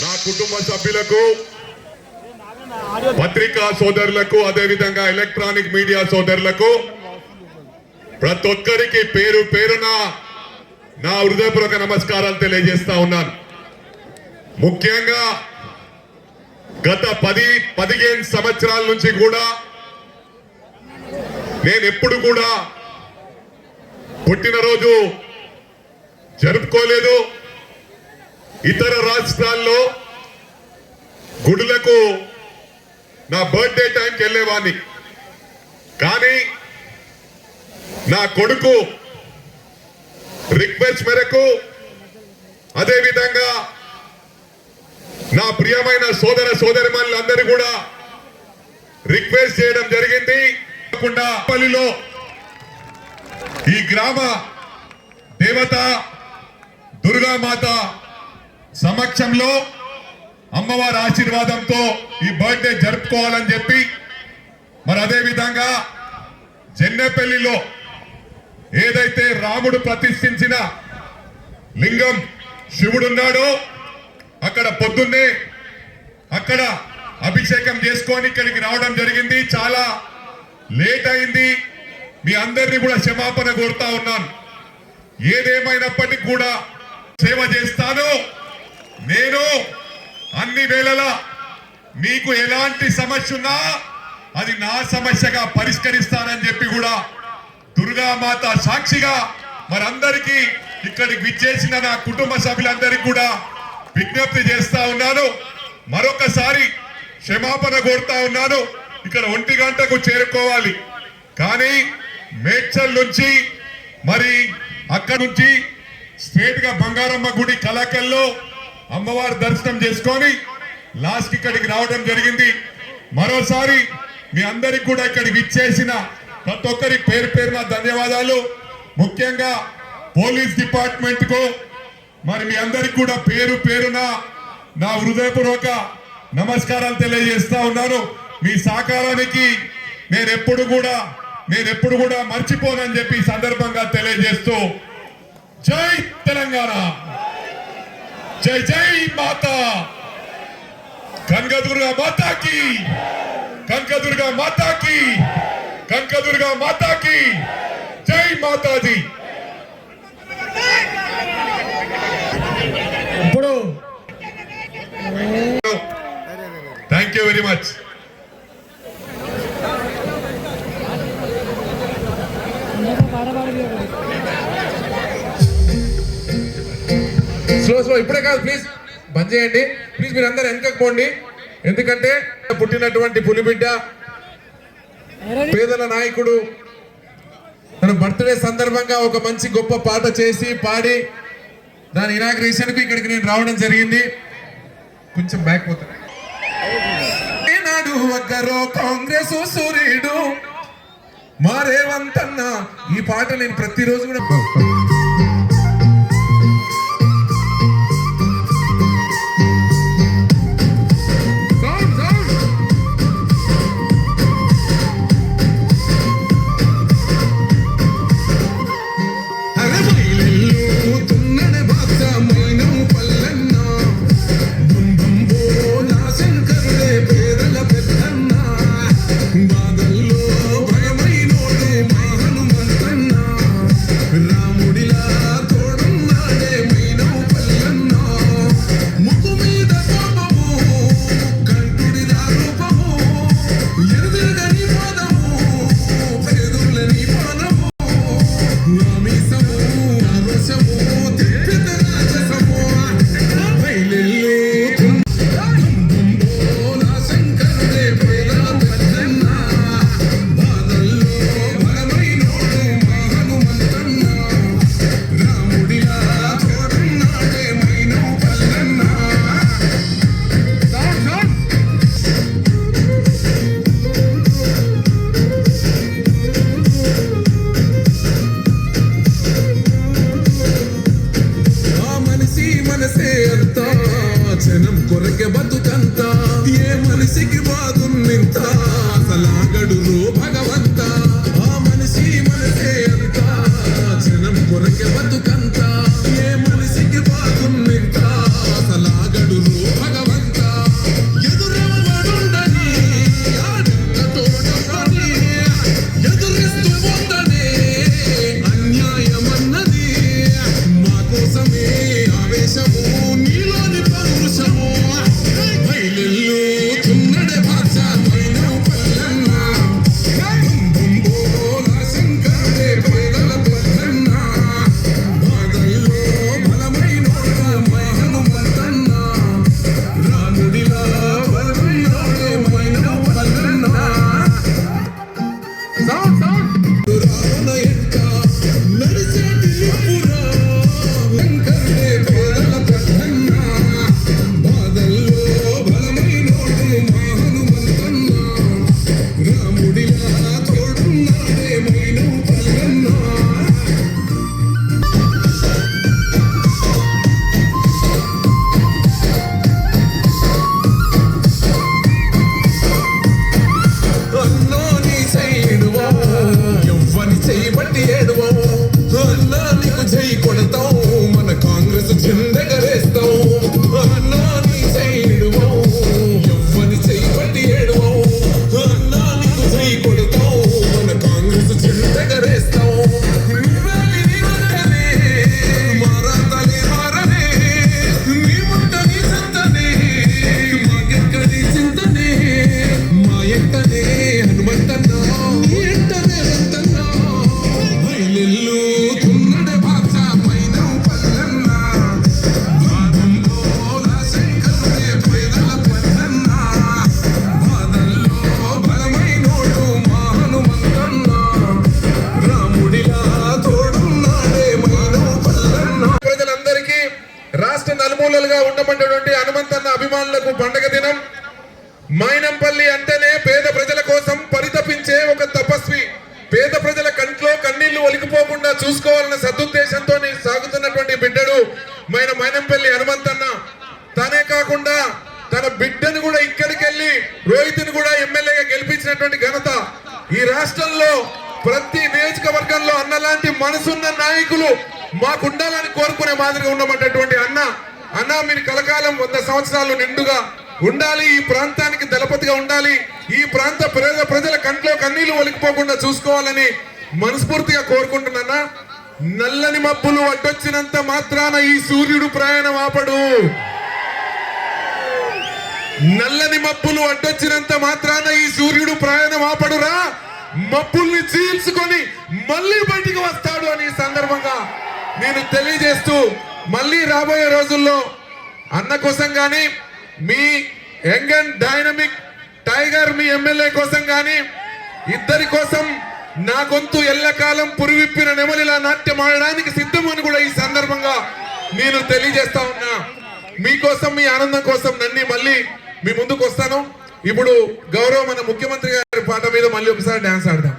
నా కుటుంబ సభ్యులకు, పత్రికా సోదరులకు, అదేవిధంగా ఎలక్ట్రానిక్ మీడియా సోదరులకు ప్రతి ఒక్కరికి పేరు పేరున నా హృదయపూర్వక నమస్కారాలు తెలియజేస్తా ఉన్నాను. ముఖ్యంగా గత 10-15 సంవత్సరాల నుంచి కూడా నేను ఎప్పుడు కూడా పుట్టినరోజు జరుపుకోలేదు. ఇతర రాష్ట్రాల్లో గుడులకు నా బర్త్డే టైంకి వెళ్ళేవాడిని. కానీ నా కొడుకు రిక్వెస్ట్ మేరకు, అదేవిధంగా నా ప్రియమైన సోదర సోదరిమణులందరూ కూడా రిక్వెస్ట్ చేయడం జరిగింది. పల్లిలో ఈ గ్రామ దేవత దుర్గామాత సమక్షంలో అమ్మవారి ఆశీర్వాదంతో ఈ బర్త్డే జరుపుకోవాలని చెప్పి, మరి అదే విధంగా చెన్నెపల్లిలో ఏదైతే రాముడు ప్రతిష్ఠించిన లింగం శివుడున్నాడో అక్కడ పొద్దున్నే అక్కడ అభిషేకం చేసుకొని ఇక్కడికి రావడం జరిగింది. చాలా లేట్ అయింది. మీ అందరినీ కూడా క్షమాపణ కోరుతా ఉన్నాను. ఏదేమైనప్పటికీ కూడా సేవ చేస్తాను. నేను అన్ని వేళలా మీకు ఎలాంటి సమస్య ఉన్నా అది నా సమస్యగా పరిష్కరిస్తానని చెప్పి కూడా దుర్గామాత సాక్షిగా మరందరికీ ఇక్కడికి విచ్చేసిన నా కుటుంబ సభ్యులందరికీ కూడా విజ్ఞప్తి చేస్తా ఉన్నాను. మరొకసారి క్షమాపణ కోరుతా ఉన్నాను. ఇక్కడ 1 గంటకు చేరుకోవాలి, కానీ మేడ్చల్ నుంచి మరి అక్కడ నుంచి స్ట్రేట్ గా బంగారమ్మ గుడి కలకల్లో అమ్మవారి దర్శనం చేసుకొని లాస్ట్ ఇక్కడికి రావడం జరిగింది. మరోసారి మీ అందరికి కూడా ఇక్కడికి విచ్చేసిన ప్రతి ఒక్కరి పేరు పేరున ధన్యవాదాలు. ముఖ్యంగా పోలీస్ డిపార్ట్మెంట్ కు మరి మీ అందరికి కూడా పేరు పేరున నా హృదయపూర్వక నమస్కారాలు తెలియజేస్తా ఉన్నాను. మీ సహకారానికి నేను ఎప్పుడు కూడా మర్చిపోనని చెప్పి సందర్భంగా తెలియజేస్తూ జై తెలంగాణ, జై జై మాతా, కనకదుర్గా మాతాకి, కనకదుర్గా మాతాకి, కనకదుర్గా మాతాకి, జై మాతాజీ. ఇప్పుడు thank you very much. Slow ఇప్పుడే కాదు, ప్లీజ్ బంద్ చేయండి. ప్లీజ్ మీరు అందరు వెనకకు పోండి. ఎందుకంటే పుట్టినటువంటి పులిబిడ్డ, పేదల నాయకుడు తన బర్త్డే సందర్భంగా ఒక మంచి గొప్ప పాట చేసి పాడి దాని ఇనాగ్రేషన్ కు ఇక్కడికి నేను రావడం జరిగింది. కొంచెం బ్యాక్ పోతాను. కాంగ్రెస్ సూర్యుడు మా రేవంత్ అన్న, ఈ పాట నేను ప్రతిరోజు కూడా రాము నలుమూలలుగా ఉండబడినటువంటి హనుమంతన్న అభిమానులకు పండగ దినం. మైనంపల్లి అంటేనే పేద ప్రజల కోసం పరితపించే ఒక తపస్వి. పేద ప్రజల కంట్లో కన్నీళ్లు ఒలికిపోకుండా చూసుకోవాలన్న సదుద్దేశంతో సాగుతున్నటువంటి బిడ్డడు మైనంపల్లి హనుమంతన్న. తనే కాకుండా తన బిడ్డను కూడా ఇక్కడికి వెళ్ళి రోహిత్ని కూడా ఎమ్మెల్యేగా గెలిపించినటువంటి ఘనత ఈ రాష్ట్రంలో ప్రతి నియోజకవర్గంలో అన్నలాంటి మనసున్న నాయకులు మాకుండాలని కోరుకునే మాదిరిగా ఉండబడ్డటువంటి అన్న మీరు కలకాలం 100 సంవత్సరాలు నిండుగా ఉండాలి. ఈ ప్రాంతానికి దళపతిగా ఉండాలి. ఈ ప్రాంత ప్రజల కంట్లో కన్నీళ్లు ఒలికిపోకుండా చూసుకోవాలని మనస్ఫూర్తిగా కోరుకుంటున్నా. నల్లని మబ్బులు అడ్డొచ్చినంత మాత్రాన ఈ సూర్యుడు ప్రయాణం ఆపడు. నల్లని మబ్బులు అడ్డొచ్చినంత మాత్రాన ఈ సూర్యుడు ప్రయాణం ఆపడురా. మబ్బుల్ని చీల్చుకొని మళ్ళీ బయటికి వస్తాడు అని ఈ సందర్భంగా నేను తెలియజేస్తూ, మళ్ళీ రాబోయే రోజుల్లో అన్న కోసం గాని మీ యంగ్ అండ్ డైనమిక్ టైగర్ మీ ఎమ్మెల్యే కోసం గాని ఇద్దరి కోసం నా గొంతు ఎల్లకాలం పురివిప్పిన నెమలిలా నాట్యం ఆడడానికి సిద్ధం అని కూడా ఈ సందర్భంగా నేను తెలియజేస్తా ఉన్నా. మీకోసం మీ ఆనందం కోసం నన్ను మళ్ళీ మీ ముందుకు వస్తాను. ఇప్పుడు గౌరవ మన ముఖ్యమంత్రి గారి పాట మీద మళ్ళీ ఒకసారి డాన్స్ ఆడదాం.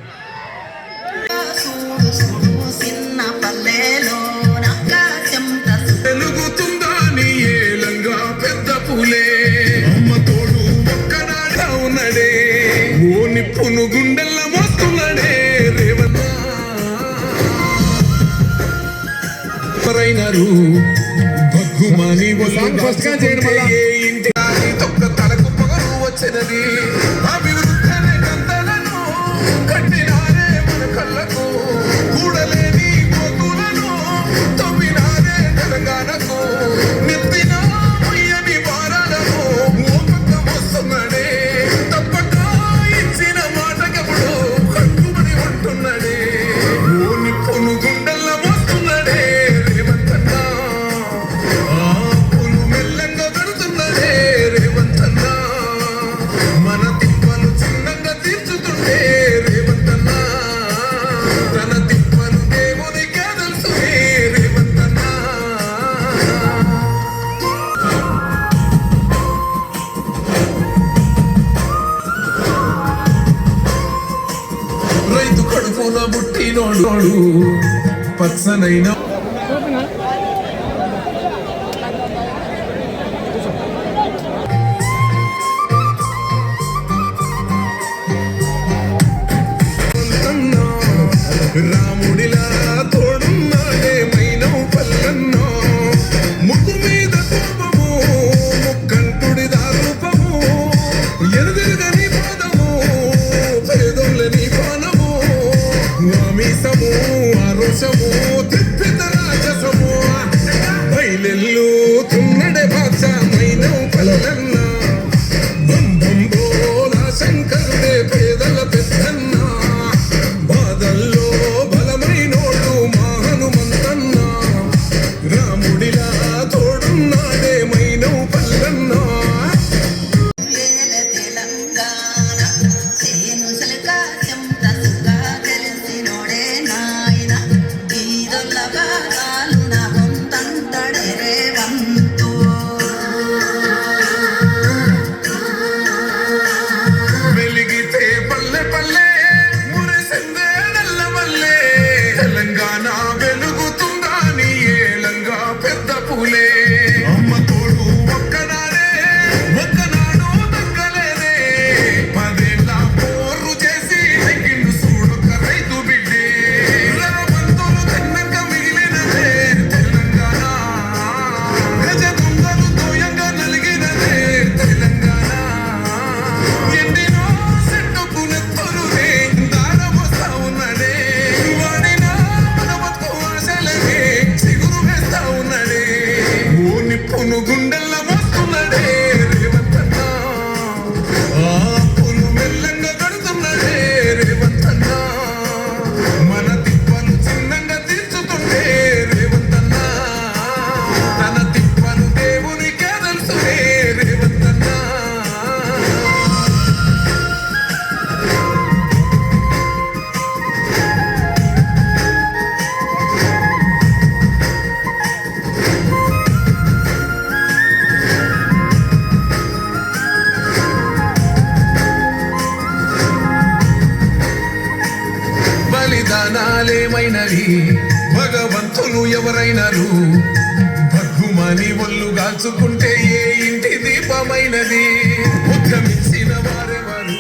వెలుగుతుందా నీ ఏలంగా పెద్ద పూలే, అమ్మ తోడు ఒక్కనాడా ఉన్నడే, ఓ నిప్పును గుండెల్ల మోస్తున్నాడే రేవన్నా. భగ్గుమాని ఫస్ట్ గా చేయడం ఇంటి తొక్క తలకు పొగరు వచ్చినది. అభివృద్ధి కంతలను కట్టినారే మన కళ్ళకు, కూడలేని పోతులను తవ్వినారే తెలంగాణకు, నెత్తిన మొయ్యని వారాలను ఓ పక్క వస్తున్నాడే, తప్పక ఇచ్చిన మాటకప్పుడు కట్టుబడి ఉంటున్నాడే, ఓ నిప్పును గుండెల్ల మోస్తున్నాడే రేవంతన్న. ఆ పూలు మెల్లంగా కడుతున్నాడే రేవంతన్న, మన తిప్పలు చిన్నంగా తీర్చుతుండే రేవంతన్న, తన తిప్పలు దేవునికే తెలుసు రేవంతన్న. రైతు కడుపున పుట్టినోడు పచ్చనైన రాముడిలా తోడున్నాడే మైనం పల్లన్న, ముక్కు మీద కోపము ముక్కంటుడి దారూపము, ఎదురుగని పాదము పేదోళ్ళని పానము, వామీసము ఆరోషము తిప్పిత రాజసము, బయలెల్లు తున్నడే బాచ మైనం పల్లన్న, బంధం బోలా శంకరుడే పేదల పెద్దన్న, బాదల్లో బలమైనోడు మా హనుమంతన్న, రాముడిలా తోడున్నాడే మైనం పల్లన్న. వెలిగితే పల్లె పల్లె మురిసిందే నల్ల మల్లె, తెలంగాణ వెలుగుతుందా నీ ఏలంగా పెద్ద పూలే, అమ్మ తోడు ఒక్కనాడు దక్కలేదే, 10 ఏళ్ళ పోరు చేసి తగ్గిండు చూడొక్క రైతు బిడ్డే, బంతులు తిన్నక మిగిలినదే తెలంగాణ, గజ దొంగలు తోయంగా నలిగినదే తెలంగాణ, ఎండినో చెట్టుకు నెత్తరునే దారమోస్తా ఉన్నడే, వాడిన మన బతుకు ఆశలకే చిగురు వేస్తా ఉన్నడే, ఓ విధానాలేమైనవి భగవంతులు ఎవరైనరు భగ్గుమని ఒళ్ళు గాల్చుకుంటే ఏ ఇంటి దీపమైనది ఉద్యమించిన వారెవరు